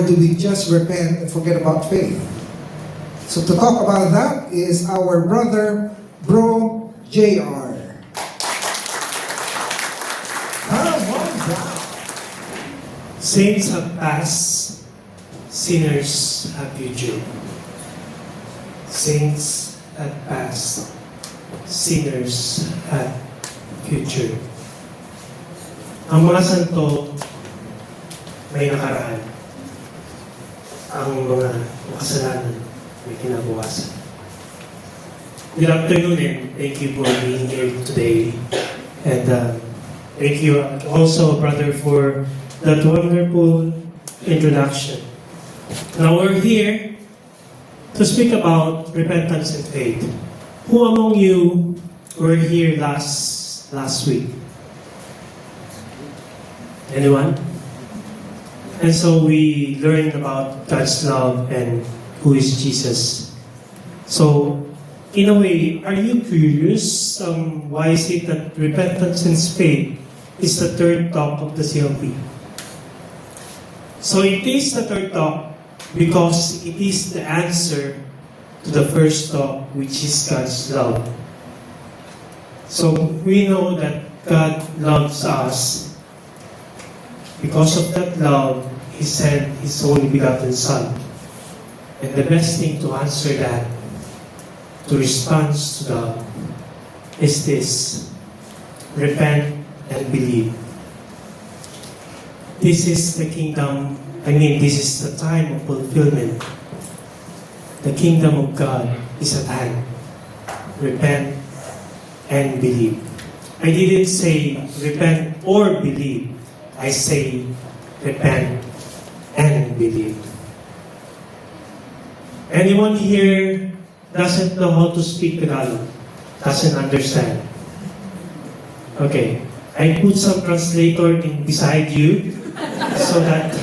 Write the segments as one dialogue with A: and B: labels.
A: do we just repent and forget about faith? So to talk about that is our brother, Bro JR.
B: Saints have passed, sinners have future. Saints have passed, sinners have future. Ang mga santo may nakaraan. Ang mga makasalanan may kinabukasan. Good afternoon and thank you for being here today. And thank you also, brother, for that wonderful introduction. Now we're here to speak about repentance and faith. Who among you were here last week? Anyone? And so we learned about God's love and who is Jesus. So, in a way, are you curious why is it that repentance and faith is the third talk of the CLP? So it is the third talk because it is the answer to the first talk, which is God's love. So we know that God loves us. Because of that love, He sent His only begotten Son. And the best thing to answer that, to respond to God, is this: repent and believe. This is the kingdom, this is the time of fulfillment. The kingdom of God is at hand. Repent and believe. I didn't say repent or believe. I say repent and believe. Anyone here doesn't know how to speak Tagalog? Doesn't understand? Okay. I put some translator beside you so that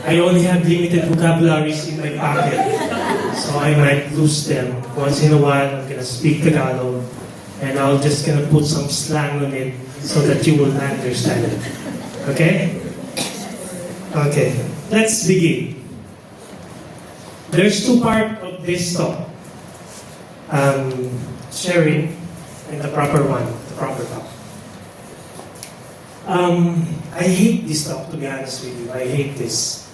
B: I only have limited vocabularies in my pocket. So I might lose them. Once in a while, I'm gonna speak Tagalog and I'll just gonna put some slang on it so that you will understand it. Okay? Okay. Let's begin. There's two parts of this talk. Sharing and the proper one, the proper talk. I hate this talk, to be honest with you. I hate this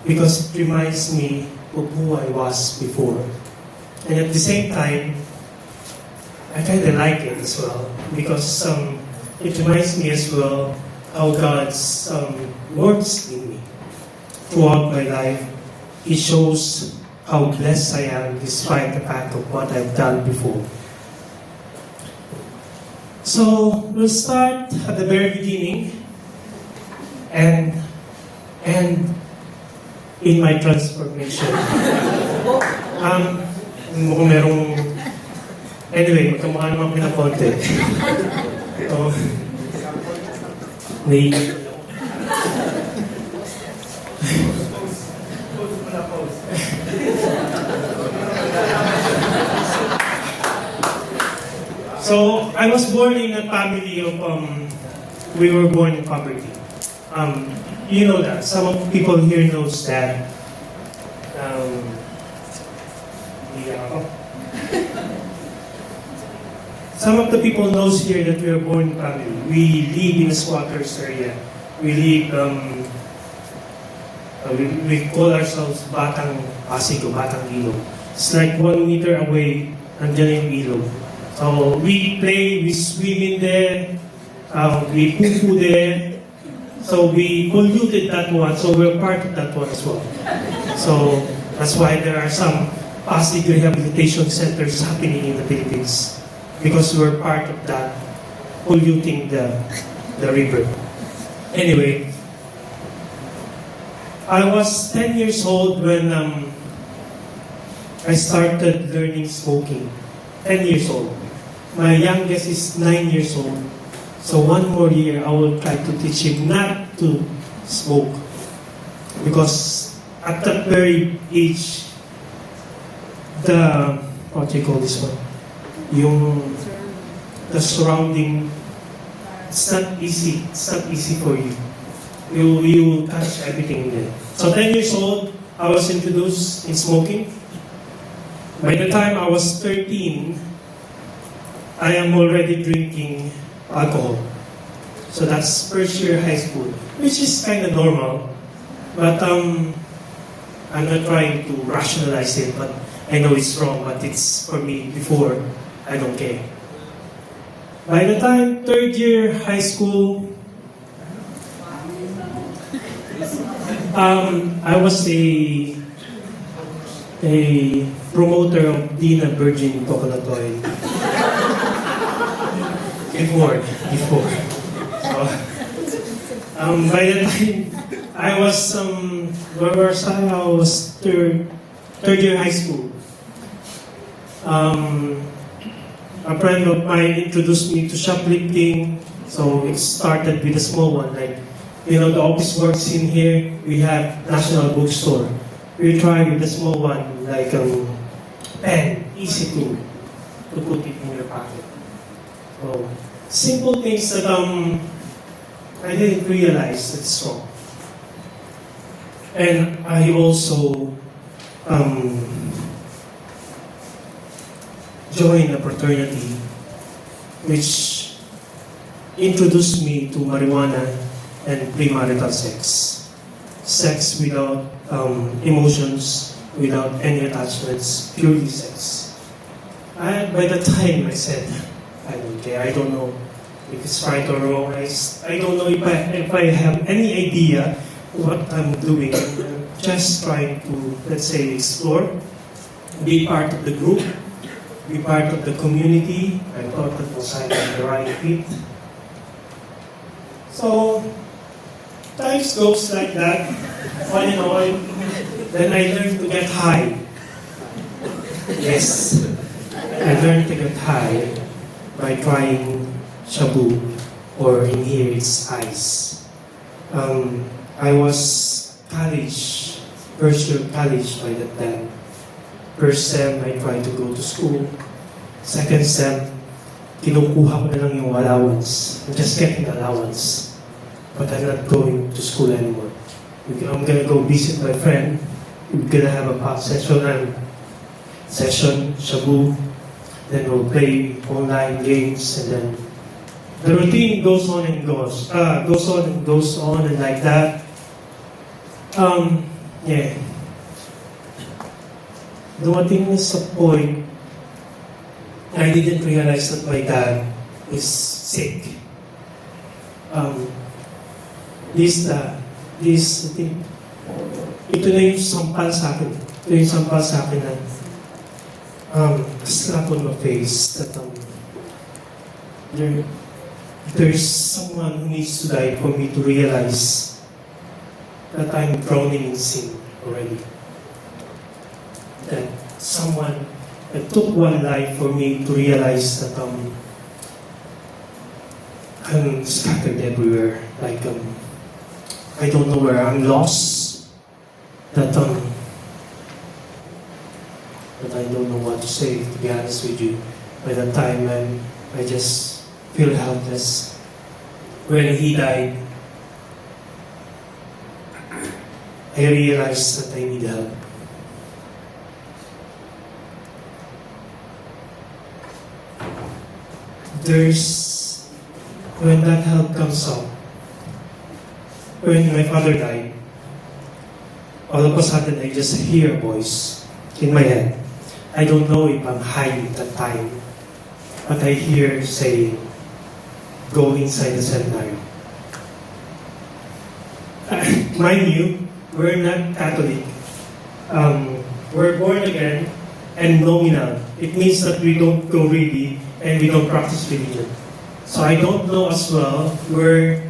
B: because it reminds me of who I was before. And at the same time, I kind of like it as well because it reminds me as well how God's works in me. Throughout my life, He shows how blessed I am despite the fact of what I've done before. So, we'll start at the very beginning and in my transformation. Mukhang merong... Anyway, magkamukha naman pinakonti. So, So, I was born in a family of, we were born in poverty. You know that. Some of people here knows that. Some of the people knows here that we are born in family. We live in a squatters area. We live, we call ourselves Batang Pasig o Batang Ilog. It's like 1 meter away, nandiyan yung ilog. So we play, we swim in there, we poo-poo there. So we polluted that one, so we're part of that one as well. So that's why there are some Pasig rehabilitation centers happening in the Philippines. Because we're part of that, polluting the river. Anyway, I was 10 years old when I started learning smoking. 10 years old. My youngest is 9 years old. So 1 more year, I will try to teach him not to smoke. Because at that very age, what do you call this one? The surrounding, it's not easy for you. You touch everything there. So 10 years old, I was introduced in smoking. By the time I was 13, I am already drinking alcohol. So that's first year high school, which is kind of normal. But I'm not trying to rationalize it, but I know it's wrong, but it's for me before, I don't care. By the time third year high school, I was a promoter of Dina Virgin Coconut Oil. Before. So, by the time I was, where was I? I was third year high school. A friend of mine introduced me to shoplifting, so it started with a small one. Like, the office works in here, we have National Bookstore. We tried with a small one, like pen, easy to put it in your pocket. So, simple things that I didn't realize it's wrong. And I also joined a fraternity which introduced me to marijuana and premarital sex. Sex without emotions, without any attachments, purely sex. By the time I said, I don't care, I don't know if it's right or wrong, I don't know if I have any idea what I'm doing. I'm just trying to, let's say, explore, be part of the group, be part of the community. I thought that was on the right fit. So, times goes like that, all in all. Then I learned to get high. Yes, I learned to get high by trying shabu, or in here it's ice. I was college, first year college by that time. First sem, I tried to go to school. Second sem, kinukuha ko na lang yung allowance. I'm just getting allowance. But I'm not going to school anymore. I'm gonna go visit my friend. We're gonna have a pop session, shabu. Then we'll play online games, and then the routine goes on and goes on and like that. Yeah. Dumating sa point, I didn't realize that my dad is sick. Ito na yung sampal sa akin. Ito yung sampal sa akin na slap on my face that there's someone who needs to die for me to realize that I'm drowning in sin already. That it took one life for me to realize that I'm scattered everywhere. Like I don't know where I'm lost. That I don't know what to say, to be honest with you. By that time, I just feel helpless. When he died, I realized that I need help. When that help comes up, when my father died, all of a sudden I just hear a voice in my head. I don't know if I'm high at that time, but I hear saying, go inside the cemetery. Mind you, we're not Catholic. We're born again and nominal. It means that we don't go really and we don't practice religion. So I don't know as well where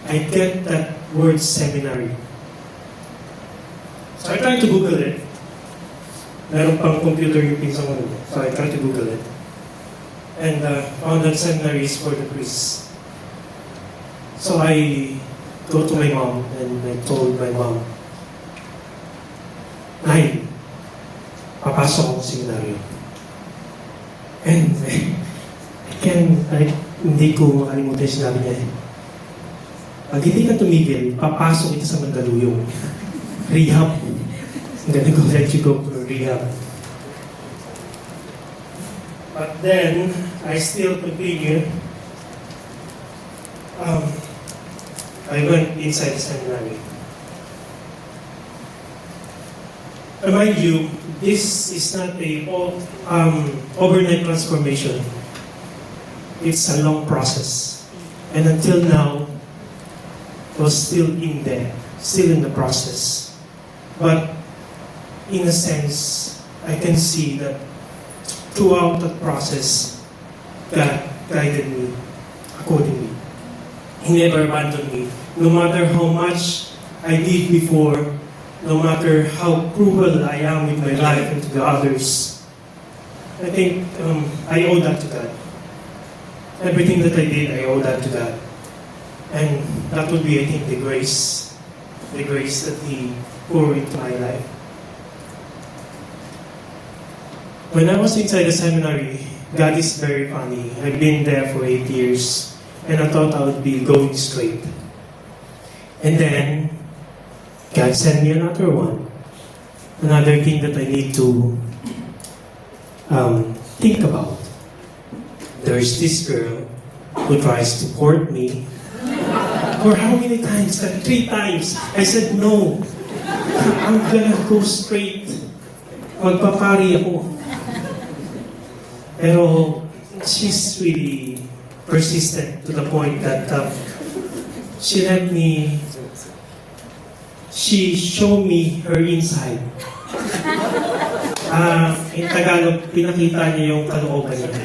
B: I get that word seminary. So I tried to Google it. Meron pang computer yung pinsang ko. So I tried to Google it. And found that seminary is for the priests. So I go to my mom and I told my mom, Nay, papasok ako sa seminaryo. And hindi ko makalimutan yung sinabi niya. Pag hindi ka tumigil, papasok kita sa Mandaluyong. Rehab. I'm gonna go let you go for rehab. But then, I still continue. I went inside the seminary. Remind you, this is not a overnight transformation. It's a long process. And until now, I was still in there, still in the process. But in a sense, I can see that throughout the process, God guided me accordingly. He never abandoned me. No matter how much I did before, no matter how cruel I am with my life and to the others, I think I owe that to God. Everything that I did, I owe that to God. And that would be, I think, the grace that He poured into my life. When I was inside the seminary, God is very funny. I've been there for 8 years, and I thought I would be going straight. And then, God sent me another one. Another thing that I need to think about. There's this girl who tries to court me. For how many times? 3 times. I said, no. I'm gonna go straight. Magpapari ako. Pero she's really persistent to the point that she showed me her inside. In Tagalog, pinakita niya yung kalooban niya.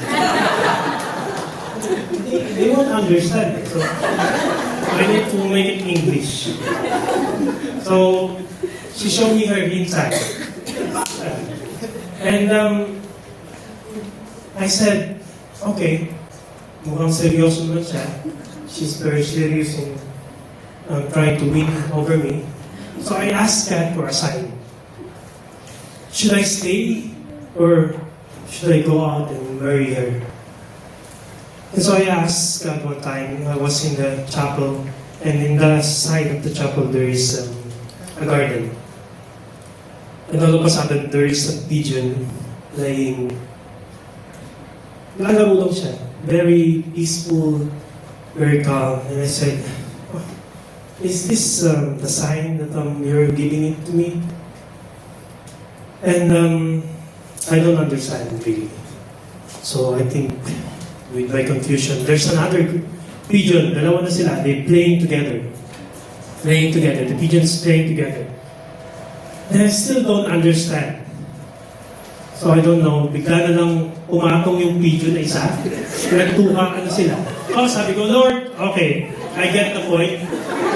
B: They won't understand it. So, I need to make it English. So, she showed me her inside. And I said, okay, mukhang seryoso naman siya. She's very serious in trying to win over me. So I asked God for a sign. Should I stay or should I go out and marry her? And so I asked God one time. I was in the chapel, and in the side of the chapel there is a garden. And all of a sudden there is a pigeon laying. Lalaro lang siya. Very peaceful, very calm. And I said, oh, is this the sign that you're giving it to me? And I don't understand really. So I think with my confusion, there's another pigeon. Dalawa na sila. They're playing together. Playing together. The pigeons playing together. And I still don't understand. So I don't know, bigla na lang umatong yung pigeon na isa. Nagtuhakan na sila. Oh, sabi ko, Lord, okay, I get the point.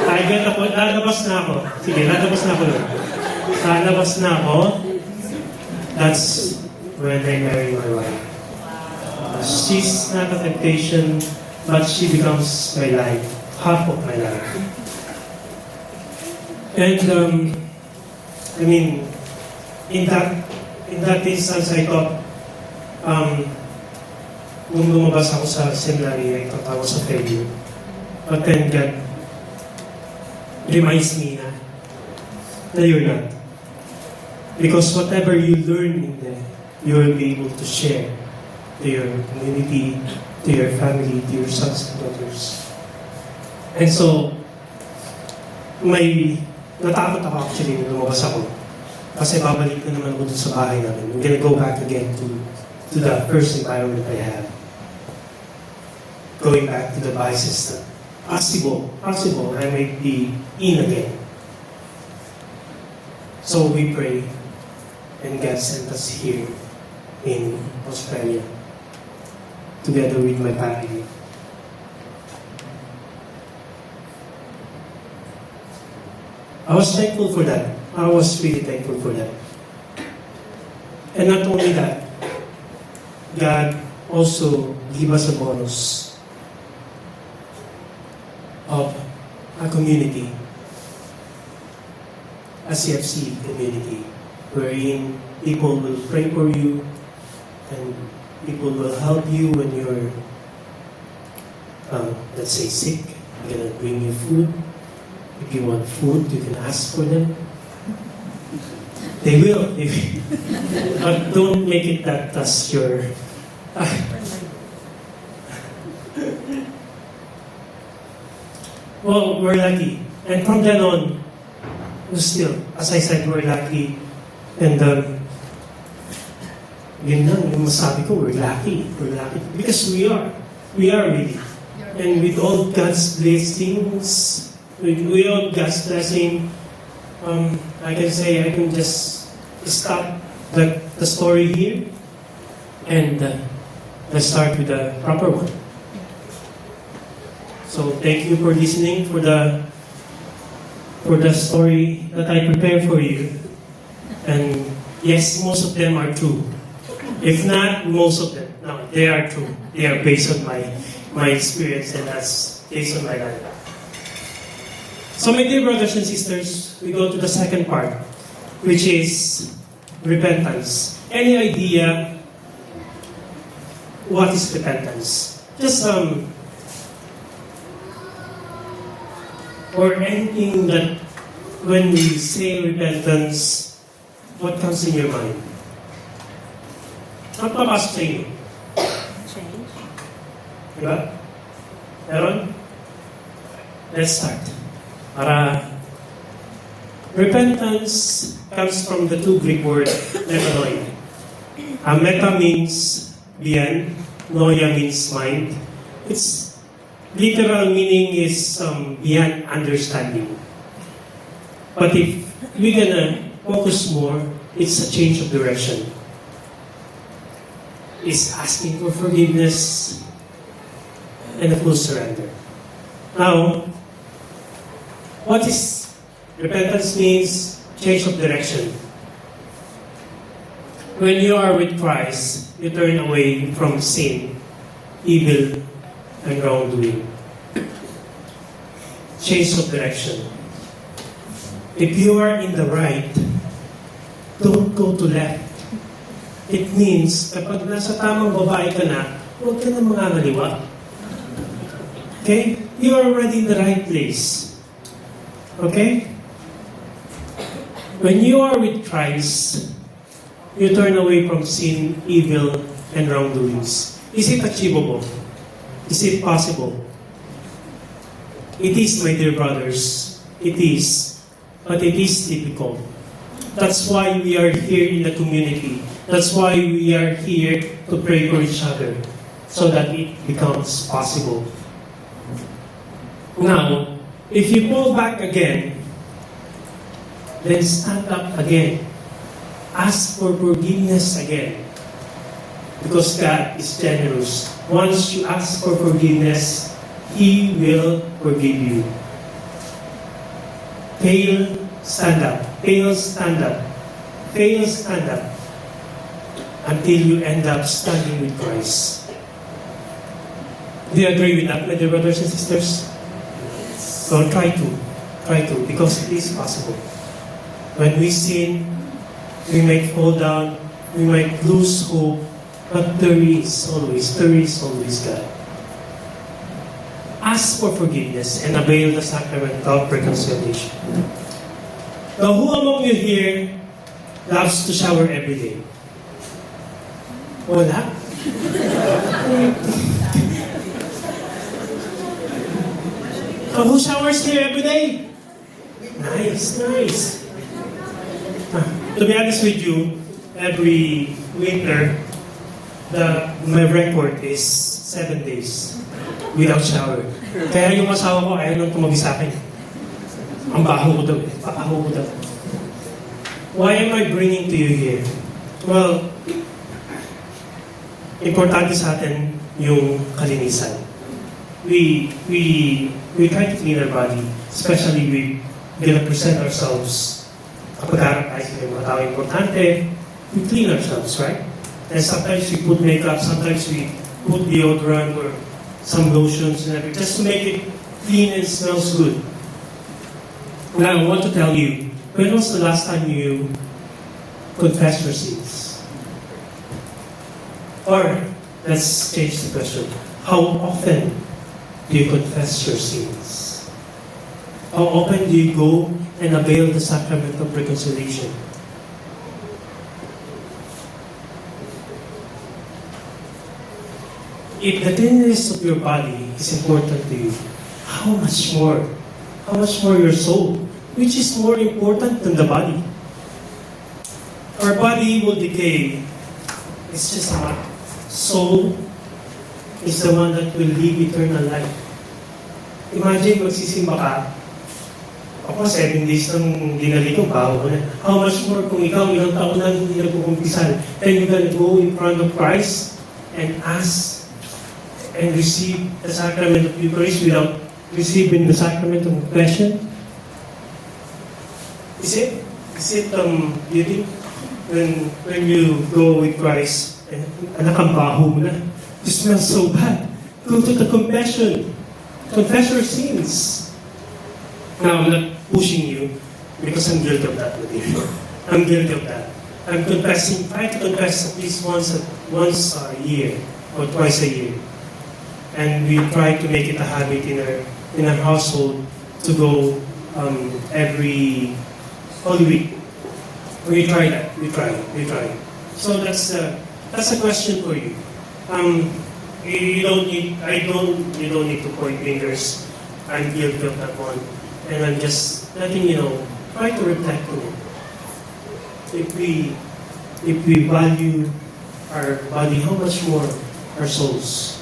B: Lalabas na ako. Sige, lalabas na ako, Lord. Lalabas na ako. That's when I marry my wife. She's not a temptation, but she becomes my life, half of my life. And, I mean, in that instance, I thought, nung lumabas ako sa seminary, I thought I was a failure. But then God reminds me na you're not. Because whatever you learn in there, you will be able to share to your community, to your family, to your sons and daughters. And so, natakot ako actually nung lumabas ako. Kasi babalik na naman ako dun sa bahay namin. I'm gonna go back again to the first environment I had. Going back to the vices that possible, I might be in again. So we pray, and God sent us here in Australia, together with my family. I was thankful for that. I was really thankful for that. And not only that, God also gave us a bonus of a community, a CFC community, wherein people will pray for you and people will help you when you're, let's say, sick. They're gonna bring you food. If you want food, you can ask for them. They will. But don't make it that that's your... Well, we're lucky. And from then on, still, as I said, we're lucky. And yun lang, yung masabi ko, we're lucky. We're lucky. Because we are. We are really. And with all God's blessings, with all God's blessing, I can say I can just stop the story here and let's start with the proper one. So thank you for listening for the story that I prepared for you. And yes, most of them are true. If not, most of them, no, they are true. They are based on my experience, and that's based on my life. So my dear brothers and sisters, we go to the second part, which is repentance. Any idea what is repentance? Just or anything that when we say repentance, what comes in your mind? What papasok sa inyo?
C: Change.
B: Diba? Meron? Let's start. Para repentance comes from the two Greek words, metanoia. Meta means beyond, noia means mind. Its literal meaning is beyond understanding. But if we're gonna focus more, it's a change of direction. It's asking for forgiveness and a full surrender. Now, what is repentance means change of direction. When you are with Christ, you turn away from sin, evil, and wrongdoing. Change of direction. If you are in the right, don't go to left. It means, kapag nasa tamang babae ka na, huwag ka na mangangaliwa. Okay? You are already in the right place. Okay? When you are with Christ, you turn away from sin, evil, and wrongdoings. Is it achievable? Is it possible? It is, my dear brothers. It is. But it is difficult. That's why we are here in the community. That's why we are here to pray for each other, so that it becomes possible. Now, if you fall back again, then stand up again. Ask for forgiveness again. Because God is generous. Once you ask for forgiveness, He will forgive you. Fail, stand up. Fail, stand up. Fail, stand up. Until you end up standing with Christ. Do you agree with that, my dear brothers and sisters? So try to, because it is possible. When we sin, we might fall down, we might lose hope, but there is always God. Ask for forgiveness and avail the sacrament of reconciliation. Now, who among you here loves to shower every day? Wala? Who showers here every day? Nice. To be honest with you, every winter, my record is 7 days without shower. Kaya yung asawa ko, ayaw nang tumabi sa akin. Ang baho ko daw. Why am I bringing to you here? Well, importante sa atin yung kalinisan. We try to clean our body, especially we're gonna present ourselves. Kapag harap tayo sa mga tao importante, we clean ourselves, right? And sometimes we put makeup, sometimes we put deodorant or some lotions and everything, just to make it clean and smells good. Now, I want to tell you, when was the last time you confessed your sins? Or, let's change the question. How often do you confess your sins? How often do you go and avail the sacrament of reconciliation? If the cleanliness of your body is important to you, how much more? How much more your soul? Which is more important than the body? Our body will decay. It's just a matter. Soul is the one that will live eternal life. Imagine, magsisimba ka. Ako, 7 days nang dinaligo, bago ko na. How much more kung ikaw, ilang taon lang hindi nagkukumpisan, and you can go in front of Christ and ask and receive the sacrament of Eucharist without receiving the sacrament of confession? Is it you think when you go with Christ and anak ang baho mo na, you smell so bad, go to the confession, confess your sins. Now, I'm not pushing you because I'm guilty of that with you. I'm guilty of that. I'm confessing, try to confess at least once a year or twice a year. And we try to make it a habit in our household to go every Holy Week. We try that. We try. So that's a question for you. You don't need to point fingers. I'm guilty of that one, and I'm just letting you know. Try to reflect on it. If we value our body, how much more our souls?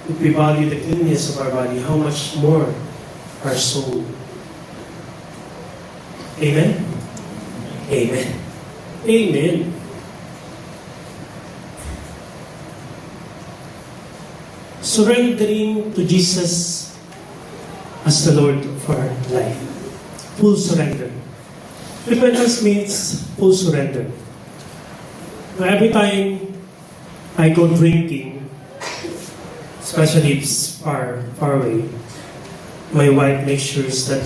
B: If we value the cleanness of our body, how much more our soul? Amen? Amen. Amen. Surrendering to Jesus as the Lord of our life. Full surrender. Repentance means full surrender. Now, every time I go drinking, especially if it's far away, my wife makes sure that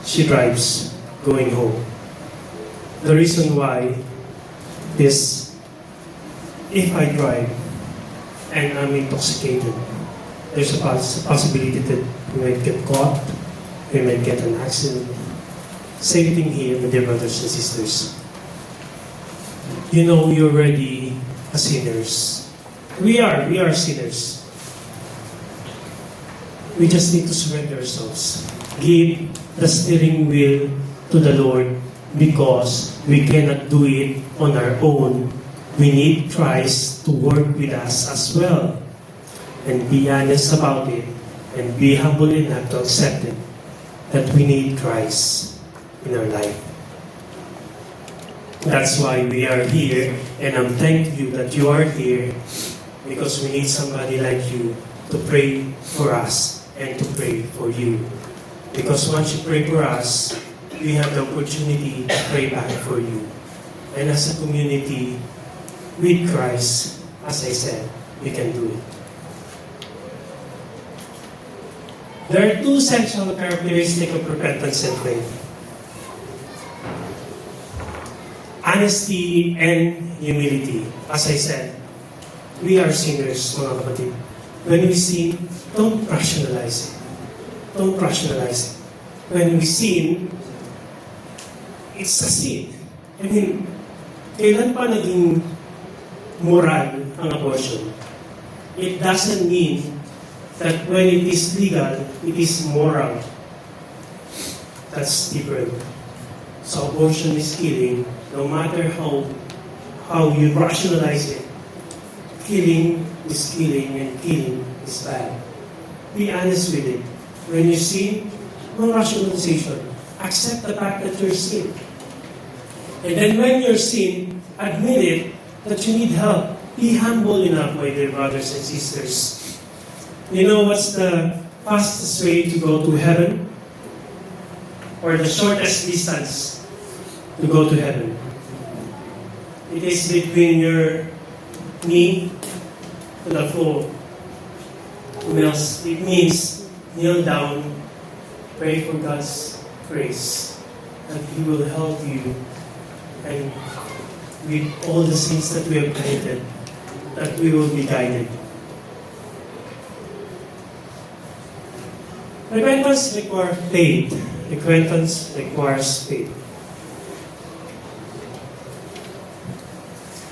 B: she drives going home. The reason why is if I drive and I'm intoxicated, there's a possibility that we might get caught, we might get an accident. Same thing here, my dear brothers and sisters. You know you're already a sinners. We are sinners. We just need to surrender ourselves. Give the steering wheel to the Lord because we cannot do it on our own. We need Christ to work with us as well. And be honest about it and be humble enough to accept it that we need Christ in our life. That's why we are here, and I'm thankful that you are here because we need somebody like you to pray for us and to pray for you. Because once you pray for us, we have the opportunity to pray back for you. And as a community, with Christ, as I said, we can do it. There are two essential characteristics of repentance and faith. Honesty and humility. As I said, we are sinners, mga kapatid. When we sin, don't rationalize it. Don't rationalize it. When we sin, it's a sin. I mean, kailan pa naging moral ang abortion? It doesn't mean that when it is legal, it is moral. That's different. So abortion is killing, no matter how you rationalize it. Killing is killing and killing is bad. Be honest with it. When you sin, no rationalization. Accept the fact that you're sin. And then when you're sin, admit it that you need help. Be humble enough, my dear brothers and sisters. You know what's the fastest way to go to heaven? Or the shortest distance to go to heaven? It is between your knee to the floor. It means kneel down, pray for God's grace, that He will help you, and with all the sins that we have committed, that we will be guided. Repentance requires faith. Repentance requires faith.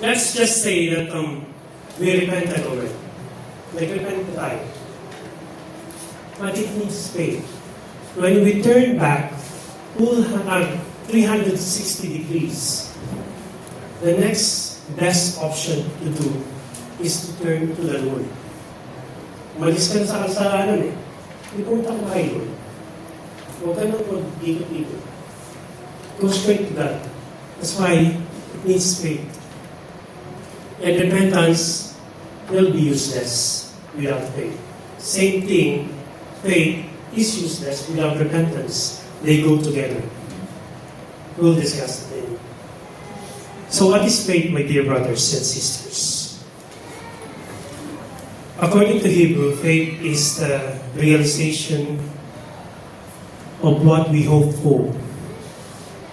B: Let's just say that we repented already. Nag-repent tayo. But it needs faith. When we turn back, 360 degrees, the next best option to do is to turn to the Lord. Umalis ka na sa kasalanan eh. Hindi pumunta ka kay Lord. Huwag ka nang mag-ikot-ikot. Go straight to God. That's why it needs faith. And repentance will be useless without faith. Same thing, faith is useless without repentance. They go together. We'll discuss it later. So what is faith, my dear brothers and sisters? According to Hebrew, faith is the realization of what we hope for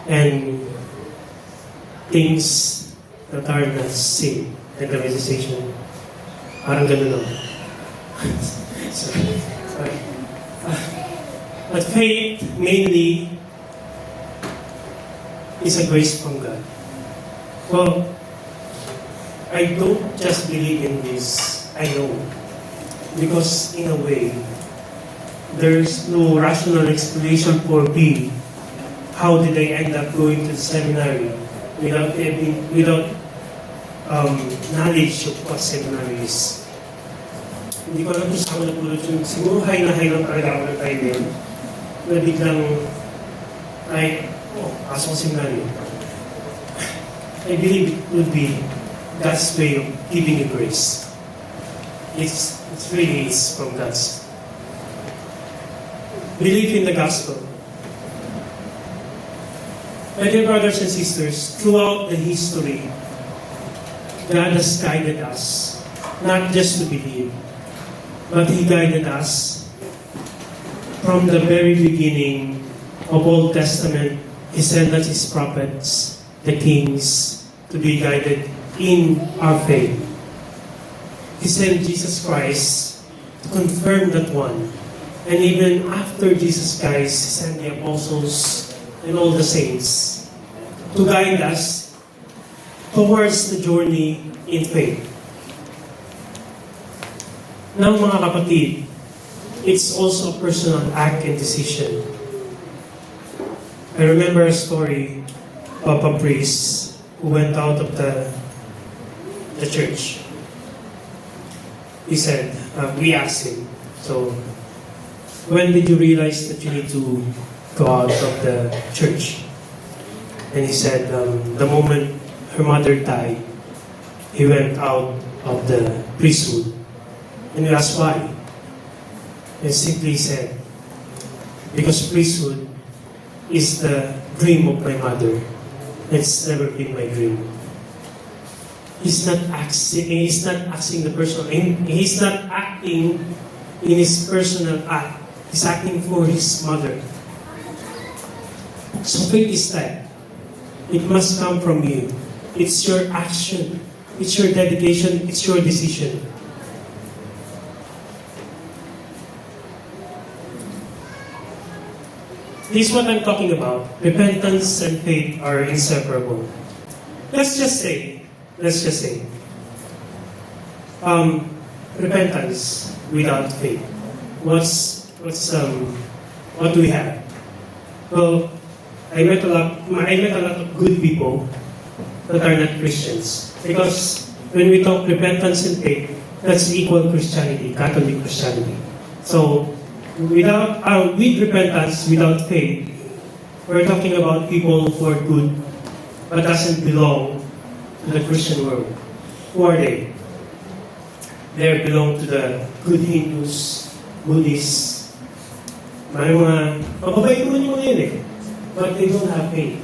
B: and things that are not seen. And the realization, parang ganun lang. Sorry. But faith mainly is a grace from God. Well, I don't just believe in this, I know. Because in a way, there's no rational explanation for me. How did I end up going to the seminary without knowledge of what seminary is? Hindi ko alam kung saan ako napulot yun. Siguro high na talaga ako ng time yun. Na biglang, pasok ko seminary. I believe it would be God's way of giving you grace. It's really is from God's. Believe in the gospel. My dear brothers and sisters, throughout the history, God has guided us, not just to believe, but He guided us from the very beginning of Old Testament. He sent us His prophets, the kings, to be guided in our faith. He sent Jesus Christ to confirm that one. And even after Jesus Christ, He sent the apostles and all the saints to guide us towards the journey in faith. Now, mga kapatid, it's also a personal act and decision. I remember a story of a priest who went out of the church. He said, we asked him, so, when did you realize that you need to go out of the church? And he said, the moment her mother died, he went out of the priesthood. And we asked why. And simply said, because priesthood is the dream of my mother. It's never been my dream. He's not asking the person, he's not acting in his personal act. He's acting for his mother. So faith is that. It must come from you. It's your action. It's your dedication. It's your decision. This is what I'm talking about. Repentance and faith are inseparable. Let's just say, repentance without faith. What do we have? Well, I met a lot of good people that are not Christians. Because when we talk repentance and faith, that's equal Christianity, Catholic Christianity. So, with repentance, without faith, we're talking about people who are good, but doesn't belong to the Christian world. Who are they? They belong to the good Hindus, Buddhists, mga mababait naman yung mga yun eh. But they don't have faith.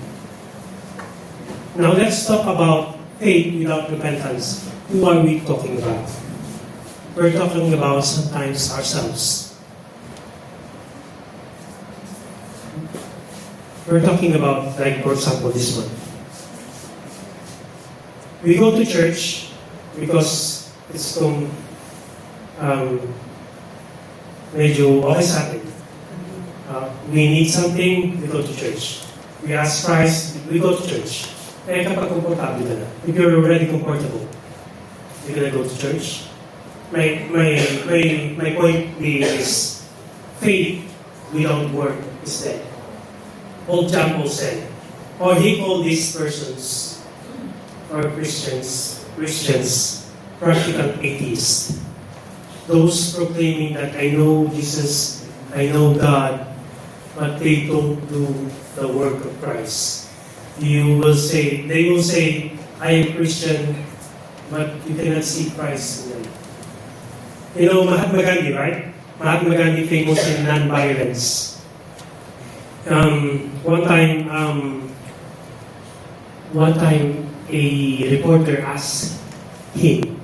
B: Now let's talk about faith without repentance. Who are we talking about? We're talking about sometimes ourselves. We're talking about, like for example, this one. We go to church because it's medyo okay sa atin. We need something, we go to church. We ask Christ, we go to church. Eh kapag komportable ka na, if you're already comfortable, you're gonna go to church. My point is, faith without work is dead. Old John Paul said, or he called these persons, or Christians, practical atheists. Those proclaiming that I know Jesus, I know God, but they don't do the work of Christ. They will say, I am Christian, but you cannot see Christ in them. You know Mahatma Gandhi, right? Mahatma Gandhi famous in non-violence. One time a reporter asked him,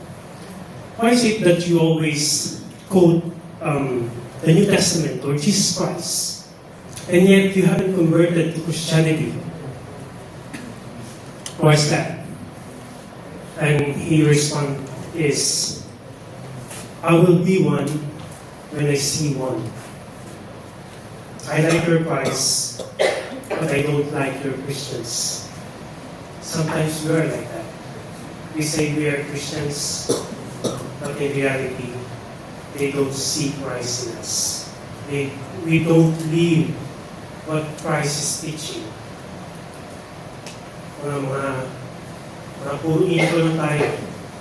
B: why is it that you always quote the New Testament or Jesus Christ, and yet you haven't converted to Christianity? Why is that? And he responded is, I will be one when I see one. I like your Christ, but I don't like your Christians. Sometimes we are like that. We say we are Christians, but in reality, they don't see Christ in us. We don't live what Christ is teaching. Mga puro intro lang tayo.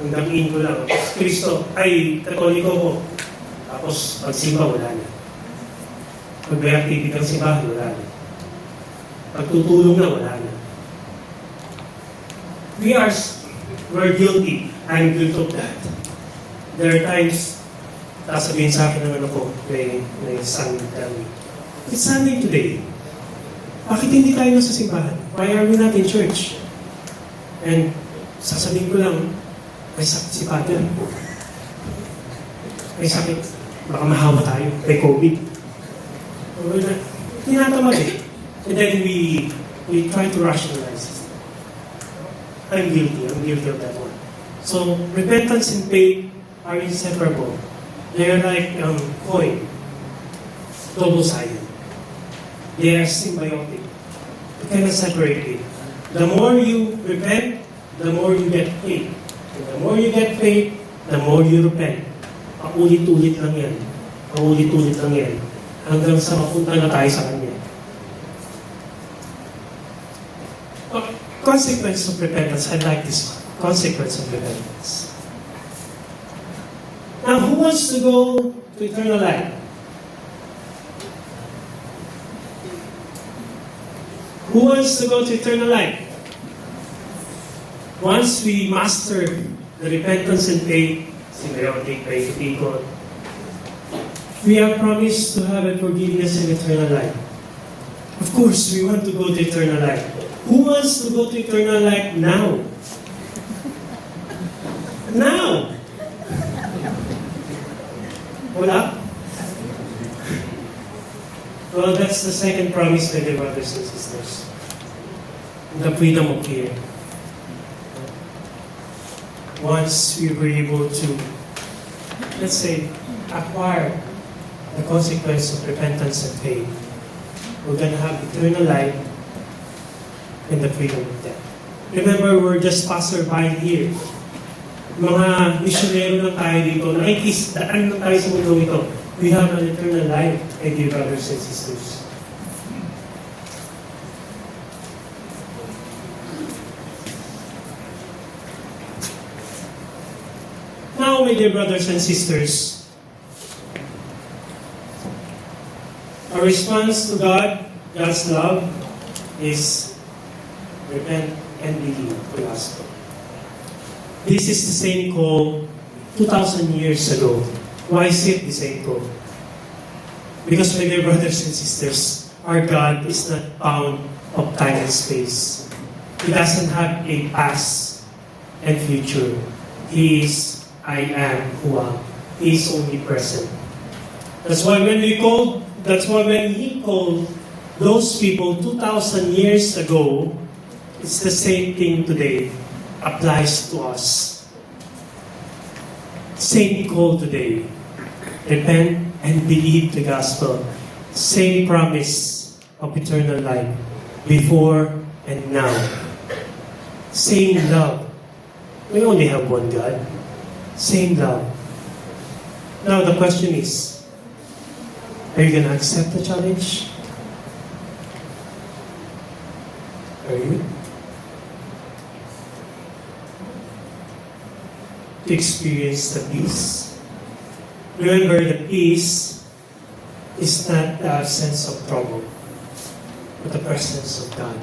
B: Hanggang intro lang. Kristo, ay, Katoliko ko. Tapos, pagsimba, wala na. Pag may activity ng simbahan, wala na. Pagtutulong na, wala na. We're guilty. I'm guilty of that. There are times, sasabihin sa akin ng ano ko, may son tell me, it's Sunday today. Bakit hindi tayo sa simbahan? Why are we not in church? And sasabihin ko lang, may sakit si Father. May sakit. Baka mahawa tayo. May COVID. Tinatamad eh. And then we try to rationalize it. I'm guilty of that one. So, repentance and faith are inseparable. They're like coin, double-sided. They are symbiotic. You cannot separate it. The more you repent, the more you get faith. And the more you get faith, the more you repent. Paulit-ulit lang yan. Paulit-ulit lang yan. Hanggang sa mapunta na tayo sa Kanya. Consequence of repentance. I like this one. Consequence of repentance. Now, who wants to go to eternal life? Who wants to go to eternal life? Once we master the repentance and faith, symbiotic, paikot, we are promised to have a forgiveness and eternal life. Of course, we want to go to eternal life. Who wants to go to eternal life now? Now! Wala? Well, that's the second promise, my dear brothers and sisters. The freedom of fear. Once we were able to, let's say, acquire the consequence of repentance and faith, we're going to have eternal life and the freedom of death. Remember, we're just passerby here. Mga misyonero lang tayo dito. Daan lang tayo sa mundo ito. We have an eternal life, my dear brothers and sisters. Now, my dear brothers and sisters, our response to God, God's love, is repent and believe the gospel. This is the same call 2,000 years ago. Why is it the same call? Because, my dear brothers and sisters, our God is not bound of time and space. He doesn't have a past and future. He is I am who am. He is only present. That's why when He called those people 2,000 years ago, it's the same thing today. Applies to us. Same call today. Repent and believe the gospel. Same promise of eternal life before and now. Same love. We only have one God. Same love. Now the question is, are you going to accept the challenge? Are you? To experience the peace. Remember, the peace is not the absence of trouble, but the presence of God.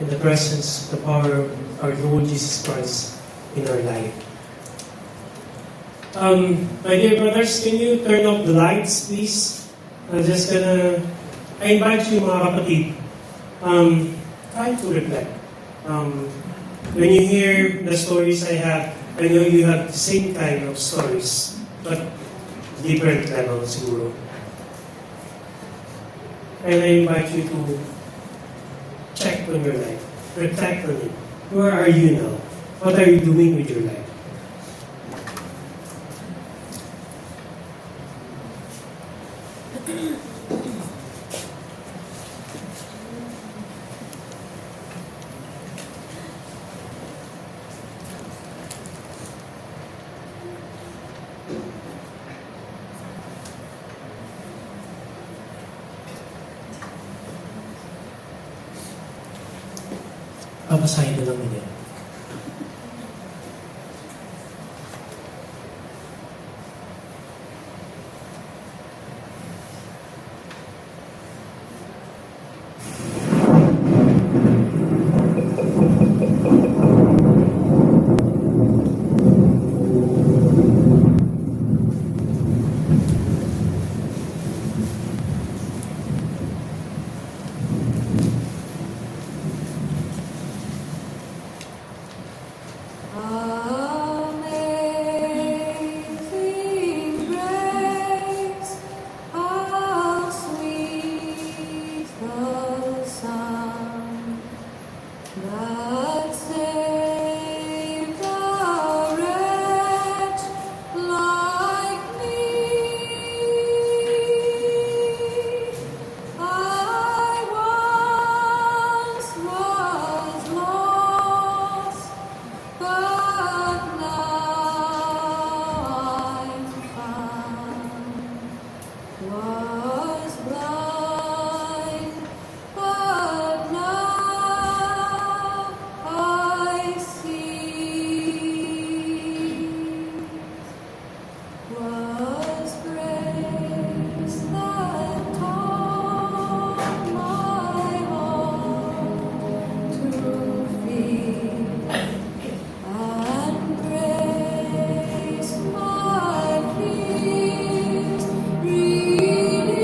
B: In the presence of the power of our Lord Jesus Christ in our life. My dear brothers, can you turn off the lights, please? I invite you, mga kapatid, try to reflect. When you hear the stories I have, I know you have the same kind of stories, but different level siguro. And I invite you to check on your life, reflect on it. Where are you now? What are you doing with your life? Papasahin na lang nila.
C: Amazing grace, how sweet the sound that saved a wretch like me. I once was lost, but now I'm found. Was blind, but now I see. Was grace that taught my heart to feel, and grace my fears relieved.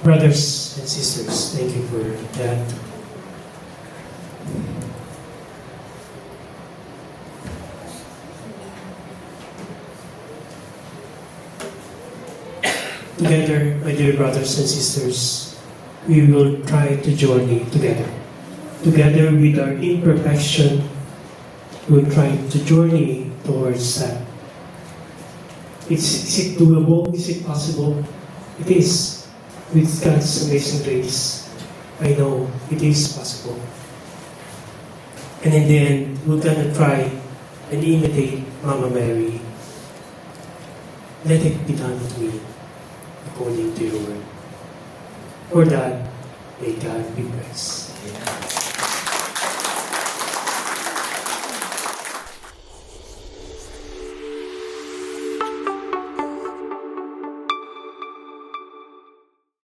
B: Brothers and sisters, thank you for that. Together, my dear brothers and sisters, we will try to journey together. Together with our imperfection, we will try to journey towards that. Is it doable? Is it possible? It is. With God's amazing grace, I know it is possible. And in the end, we're gonna try and imitate Mama Mary. Let it be done with me, according to your word. For that, may God be praised.